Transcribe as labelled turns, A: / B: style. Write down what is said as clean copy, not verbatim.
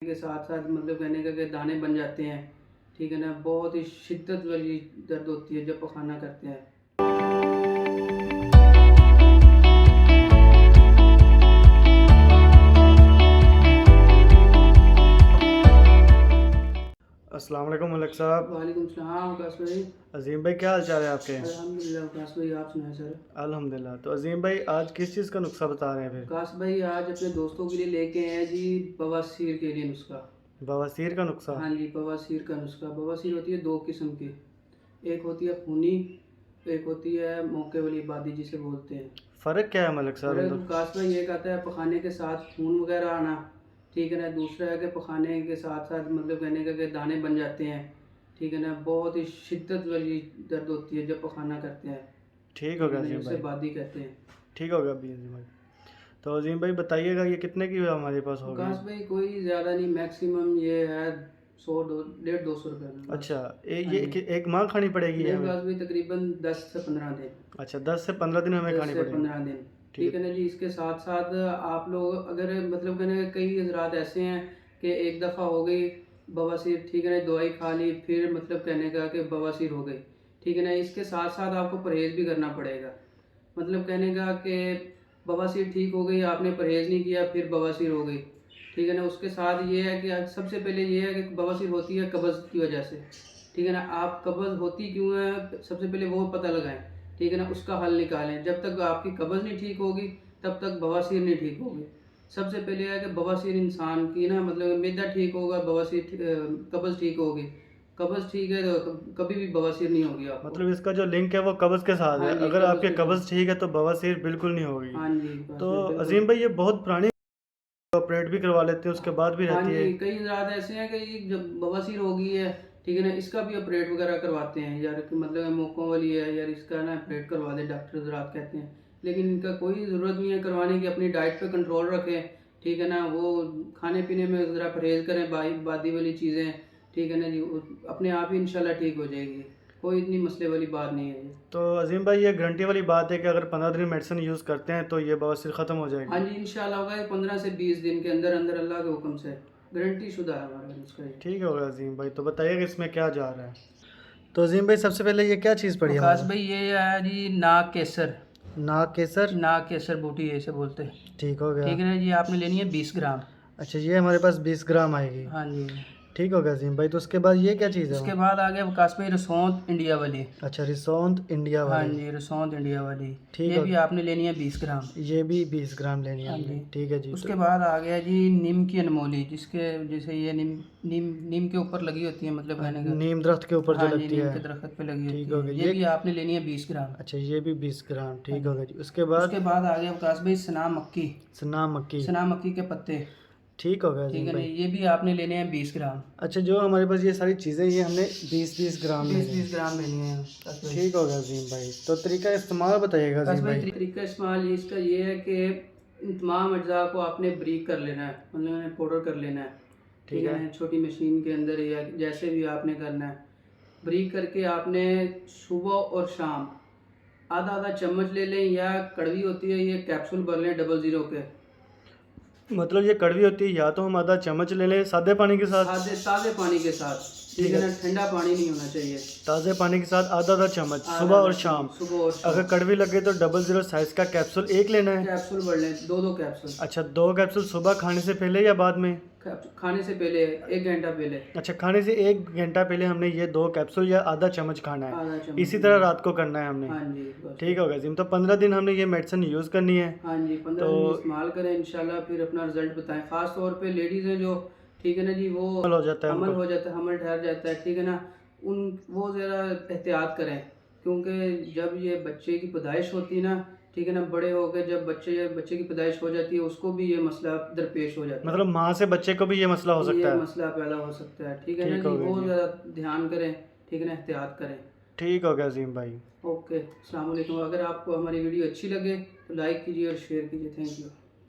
A: के साथ साथ मतलब कहने का कि दाने बन जाते हैं। ठीक है ना, बहुत ही शिद्दत वाली दर्द होती है जब पखाना करते हैं।
B: अस्सलाम वालेकुम मलिक साहब।
A: वालेकुम सलाम वकास भाई।
B: अजीम भाई, क्या हाल चाल है आपके?
A: अल्हम्दुलिल्लाह वकास भाई, आप सुनाए सर।
B: अल्हम्दुलिल्लाह। तो अजीम भाई, आज किस चीज़ का नुस्खा बता रहे हैं फिर?
A: वकास भाई आज अपने दोस्तों के लिए लेके आए हैं जी बवासीर के लिए नुस्खा।
B: बवासीर का नुस्खा?
A: हाँ जी, बवासीर का नुस्खा। बवासीर होती है दो किस्म की, एक होती है खूनी, एक होती है मौके वाली बादी जिसे बोलते हैं।
B: फ़र्क क्या है मलिक साहब इन
A: फर्क
B: दोनों?
A: विकास भाई एक आता है पखाने के साथ खून वगैरह आना। ठीक है ना, दूसरा है कि पखाने के साथ साथ मतलब कहने का कि दाने बन जाते हैं। ठीक है ना, बहुत ही शिद्दत वाली दर्द होती है जब पखाना करते हैं।
B: ठीक हो
A: ठीक
B: गया
A: है ना,
B: अजीम
A: जिसे
B: भाई।
A: बादी कहते हैं।
B: ठीक हो गया अभी अजीम भाई। तो अजीम भाई बताइएगा, ये कितने की हमारे पास होगी?
A: विकास भाई कोई ज़्यादा नहीं, मैक्सिमम ये है 100 डेढ़ 200 रुपये में बस।
B: अच्छा,
A: हाँ
B: ये
A: जी।
B: एक माह खानी पड़ेगी ये
A: नहीं
B: हमें?
A: विकास भाई तकरीबन 10 से 15 दिन।
B: अच्छा, 10 से 15 दिन हमें
A: 10
B: खानी
A: से
B: पड़ेगी।
A: 15 दिन।
B: ठीक
A: ठीक है
B: है।
A: ना जी। इसके साथ साथ आप लोग अगर मतलब कहने कई हज़रात ऐसे हैं कि एक दफ़ा हो गई बवासीर, ठीक है ना, दवाई खा ली फिर मतलब कहने का कि बवासीर हो गई। ठीक है ना, इसके साथ साथ आपको परहेज़ भी करना पड़ेगा। मतलब कहने का कि बवासीर ठीक हो गई, आपने परहेज़ नहीं किया फिर बवासीर हो गई। ठीक है ना, उसके साथ ये है कि सबसे पहले ये है कि बवासीर होती है कब्ज़ की वजह से। ठीक है ना, आप कब्ज़ होती क्यों है सबसे पहले वो पता लगाएं। ठीक है ना, उसका हल निकालें। जब तक आपकी कब्ज़ नहीं ठीक होगी तब तक बवासीर नहीं ठीक होगी। सबसे पहले है कि बवासीर इंसान की ना मतलब मैदा ठीक होगा, कब्ज़ ठीक होगी। कब्ज़ ठीक है तो कभी भी बवासीर नहीं होगी आपको।
B: मतलब इसका जो लिंक है वो कब्ज़ के साथ
A: हाँ
B: है,
A: जी,
B: अगर
A: कब्ज़
B: आपके
A: के साथ।
B: कब्ज़ ठीक है तो बवासीर बिल्कुल नहीं होगी।
A: हाँ जी, बस
B: तो
A: में बिल्कुल।
B: अजीम भाई, ये बहुत पुरानी ऑपरेट भी करवा लेते हैं उसके बाद भी
A: हाँ
B: रहती है?
A: जी, कई हज़रात ऐसे हैं कि जब बवासीर हो गई है, ठीक है ना, इसका भी ऑपरेट वगैरह करवाते हैं यार कि मतलब मौकों वाली है यार, इसका ना ऑपरेट करवा दे डॉक्टर हज़रात कहते हैं। लेकिन इनका कोई ज़रूरत नहीं है करवाने की, अपनी डाइट पे कंट्रोल रखें। ठीक है ना, वो खाने पीने में ज़रा परहेज़ करें, बादी वाली चीज़ें। ठीक है ना जी, अपने आप ही इंशाल्लाह ठीक हो जाएगी। कोई इतनी मसले वाली बात नहीं है ये।
B: तो अजीम भाई, ये गारंटी वाली बात है कि अगर 15 दिन मेडिसिन यूज़ करते हैं तो ये बवासीर ख़त्म हो
A: हाँ
B: जाएगी?
A: जी, इंशाल्लाह होगा ये 15 से 20 दिन के अंदर अंदर अल्लाह के हुक्म से। गारंटी शुदा है हमारे इसका ये।
B: ठीक होगा अजीम भाई। तो बताइए कि इसमें क्या जा रहा है? तो अजीम भाई, सबसे पहले ये क्या चीज़ पड़ी
A: वकास
B: हमारे
A: भाई ये है जी नाग केसर।
B: पास? नाग केसर?
A: नाग केसर बूटी ऐसे बोलते हैं।
B: ठीक हो गया।
A: ठीक है ना जी, आपने लेनी है 20 ग्राम।
B: अच्छा, ये हमारे पास 20 ग्राम आएगी।
A: हाँ जी।
B: ठीक हो गया अजीम भाई। तो उसके बाद ये क्या चीज़ है
A: उसके
B: वो?
A: बाद आ गया वकास भाई रसौंद इंडिया वाली।
B: अच्छा, रिसौंद इंडिया
A: हाँ
B: वाली।
A: जी, रसौंद इंडिया वाली।
B: ठीक
A: ये
B: हो
A: भी आपने लेनी है 20 ग्राम।
B: ये भी 20 ग्राम लेनी है
A: हाँ
B: हमने।
A: जी।
B: ठीक है जी। तो
A: उसके बाद आ गया जी नीम की अनमोली, जिसके जैसे ये नीम नीम नीम के ऊपर लगी होती है, मतलब कहने का।
B: नीम दरख्त के ऊपर जो
A: हाँ जी,
B: लगती
A: नीम
B: है।
A: के दरख्त पे लगी
B: ठीक
A: होती
B: हो
A: है,
B: गया
A: ये
B: ये।
A: भी आपने लेनी है 20 ग्राम।
B: अच्छा, ये भी 20 ग्राम।
A: हाँ
B: ठीक हो
A: जी।
B: गया जी। उसके बाद?
A: उसके बाद आ गया वकास भाई सना मक्की।
B: सना मक्की।
A: सना मक्की के पत्ते।
B: ठीक हो गया
A: ठीक
B: अजीम
A: है ना,
B: भाई।
A: ये भी आपने लेने हैं 20 ग्राम।
B: अच्छा, जो हमारे पास ये सारी चीज़ें ये हमने 20-20 ग्राम
A: बीस
B: लेनी
A: बीस
B: है।
A: ग्राम लेनी है बस भाई।
B: ठीक हो गया अजीम भाई। तो तरीका इस्तेमाल बताइएगा
A: बस
B: अजीम
A: भाई
B: भाई।
A: तरीका इस्तेमाल इसका ये है कि इन तमाम अज्जा को आपने ब्रीक कर लेना है, मतलब पाउडर कर लेना है।
B: ठीक
A: ठीक है
B: है।
A: ना, छोटी मशीन के अंदर या जैसे भी आपने करना है। ब्रीक करके आपने सुबह और शाम आधा आधा चम्मच ले लें, या कड़वी होती है ये कैप्सूल भर लें 00 के।
B: मतलब ये कड़वी होती है, या तो हम आधा चम्मच ले लें सादे पानी के साथ?
A: सादे ताज़े पानी के साथ। ठीक
B: ठीक
A: है
B: है।
A: ना, ठंडा पानी नहीं होना चाहिए।
B: ताज़े पानी के साथ आधा आधा चम्मच
A: आधा
B: सुबह
A: आधा
B: और शाम।
A: चम्मच सुबह और
B: अगर
A: शाम।
B: कड़वी लगे तो 00 साइज़ का कैप्सूल एक लेना है?
A: कैप्सूल भर लें, दो दो कैप्सूल।
B: अच्छा, 2 कैप्सूल सुबह खाने से पहले या बाद में?
A: खाने से पहले 1 घंटा पहले।
B: अच्छा, खाने से 1 घंटा पहले हमने ये 2 कैप्सूल या आधा चम्मच खाना है।
A: आधा चम्मच
B: इसी तरह
A: लेना है।
B: रात को करना है हमने।
A: हाँ जी, बस
B: ठीक
A: बस।
B: होगा जिम। तो 15 दिन हमने ये मेडिसिन यूज़ करनी है।
A: हाँ जी, 15
B: तो
A: दिन इस्तेमाल करें इंशाल्लाह, फिर अपना रिजल्ट बताएं। ख़ास तौर पे लेडीज़ हैं जो, ठीक है ना जी, वो
B: अमल हो जाता है
A: हमल
B: उनको।
A: हो जाता है, हमल ठहर जाता है। ठीक है ना, वो ज़रा एहतियात करें, क्योंकि जब ये बच्चे की पैदाइश होती है ना, ठीक है ना, बड़े हो गए जब बच्चे की पैदाइश हो जाती है उसको भी ये मसला दरपेश हो जाता है।
B: मतलब माँ से बच्चे को भी ये मसला हो
A: ये
B: सकता है?
A: मसला पैदा हो सकता है। ठीक है ना
B: ठीक
A: जी,
B: हो गया
A: वो
B: जी।
A: ज़रा ध्यान करें। ठीक है ना, एहतियात करें।
B: ठीक हो गया जीम भाई।
A: ओके, अस्सलाम वालेकुम। अगर आपको हमारी वीडियो अच्छी लगे तो लाइक कीजिए और शेयर कीजिए। Thank you.